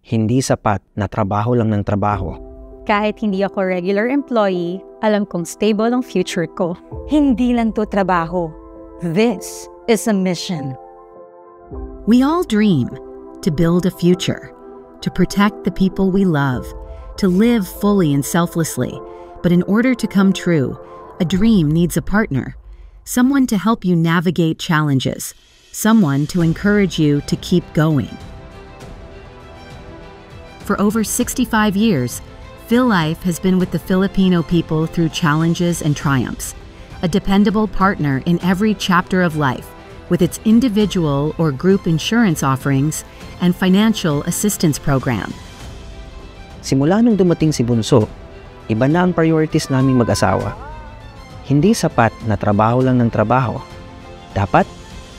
Hindi sapat na trabaho lang ng trabaho. Kahit hindi ako regular employee, alam kong stable ang future ko. Hindi lang to trabaho. This is a mission. We all dream to build a future, to protect the people we love, to live fully and selflessly. But in order to come true, a dream needs a partner, someone to help you navigate challenges, someone to encourage you to keep going. For over 65 years, PhilLife has been with the Filipino people through challenges and triumphs, a dependable partner in every chapter of life, with its individual or group insurance offerings and financial assistance program. Simula nung dumating si Bunso, iba na ang priorities naming mag-asawa. Hindi sapat na trabaho lang ng trabaho. Dapat,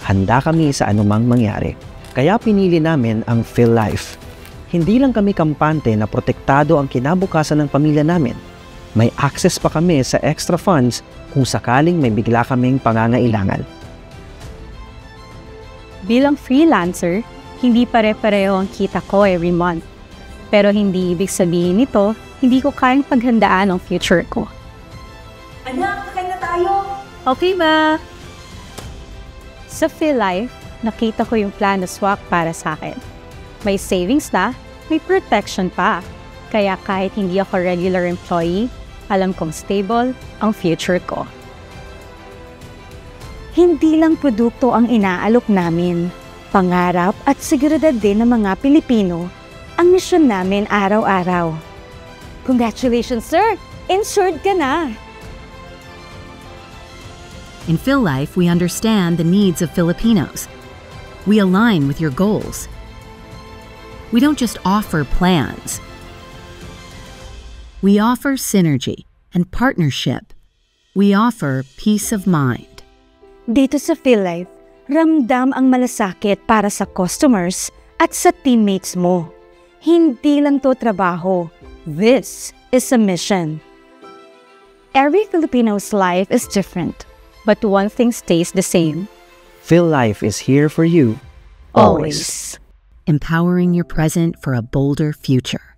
handa kami sa anumang mangyari. Kaya pinili namin ang PhilLife. Hindi lang kami kampante na protektado ang kinabukasan ng pamilya namin. May access pa kami sa extra funds kung sakaling may bigla kaming pangangailangan. Bilang freelancer, hindi pare-pareho ang kita ko every month. Pero hindi ibig sabihin nito, hindi ko kayang paghandaan ang future ko. Anak, kakain na tayo! Okay ba? Sa PhilLife, nakita ko yung plan na swak para sa akin. May savings na, may protection pa. Kaya kahit hindi ako regular employee, alam kong stable ang future ko. Hindi lang produkto ang inaalok namin. Pangarap at seguridad din ng mga Pilipino ang misyon namin araw-araw. Congratulations, sir! Insured ka na! In PhilLife, we understand the needs of Filipinos. We align with your goals. We don't just offer plans. We offer synergy and partnership. We offer peace of mind. Dito sa PhilLife, ramdam ang malasakit para sa customers at sa teammates mo. Hindi lang to trabaho. This is a mission. Every Filipino's life is different, but one thing stays the same. PhilLife is here for you. Always. Empowering your present for a bolder future.